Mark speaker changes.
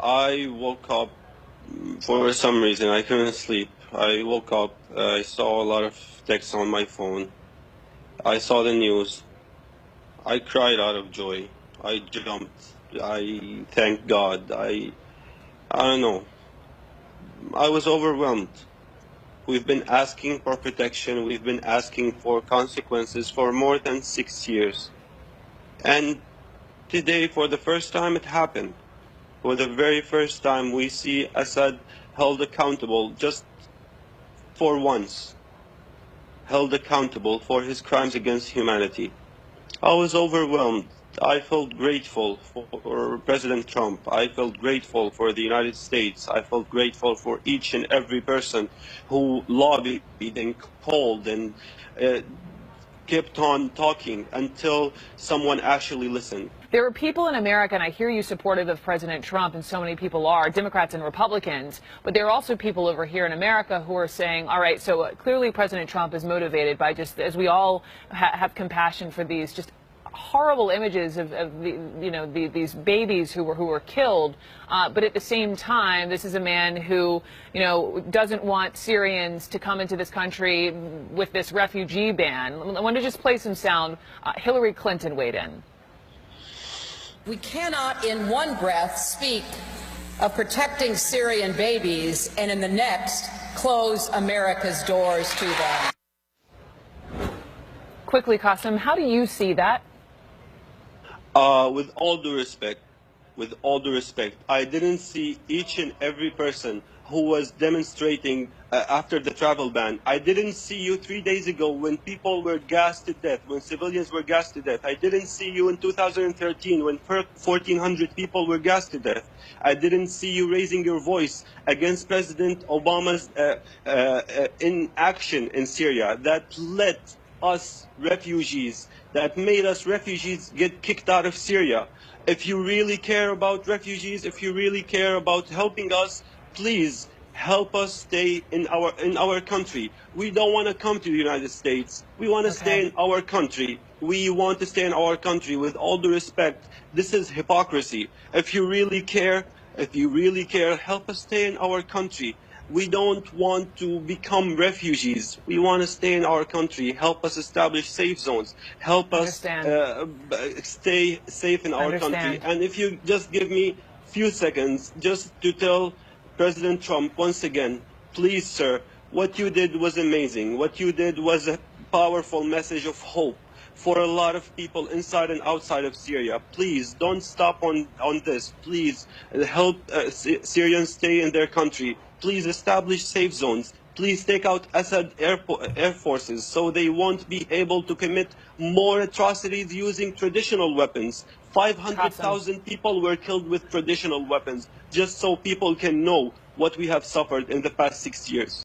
Speaker 1: I woke up for some reason. I couldn't sleep. I woke up. I saw a lot of texts on my phone. I saw the news. I cried out of joy. I jumped. I thanked God. I don't know. I was overwhelmed. We've been asking for protection. We've been asking for consequences for more than 6 years. And today, for the first time, it happened. For the very first time, we see Assad held accountable just for once, held accountable for his crimes against humanity. I was overwhelmed. I felt grateful for President Trump. I felt grateful for the United States. I felt grateful for each and every person who lobbied and called and kept on talking until someone actually listened.
Speaker 2: There are people in America, and I hear you supportive of President Trump, and so many people are, Democrats and Republicans, but there are also people over here in America who are saying, all right, so clearly President Trump is motivated by just, as we all have compassion for these just horrible images of these babies who were killed, but at the same time, this is a man who doesn't want Syrians to come into this country with this refugee ban. I want to just play some sound. Hillary Clinton weighed in.
Speaker 3: We cannot in one breath speak of protecting Syrian babies and in the next close America's doors to them.
Speaker 2: Quickly, Qasim, how do you see that?
Speaker 1: With all due respect, I didn't see each and every person who was demonstrating after the travel ban. I didn't see you 3 days ago when people were gassed to death, when civilians were gassed to death. I didn't see you in 2013 when 1,400 people were gassed to death. I didn't see you raising your voice against President Obama's inaction in Syria that led us refugees, that made us refugees get kicked out of Syria. If you really care about refugees, if you really care about helping us, please help us stay in our country. We don't want to come to the United States. We want to stay in our country. We want to stay in our country. With all due respect, this is hypocrisy. If you really care, help us stay in our country. We don't want to become refugees. We want to stay in our country. Help us establish safe zones. Help us stay safe in our country. And if you just give me a few seconds just to tell President Trump once again, please, sir, what you did was amazing. What you did was a powerful message of hope for a lot of people inside and outside of Syria. Please don't stop on this. Please help Syrians stay in their country. Please establish safe zones. Please take out Assad air forces so they won't be able to commit more atrocities using traditional weapons. 500,000 people were killed with traditional weapons, just so people can know what we have suffered in the past 6 years.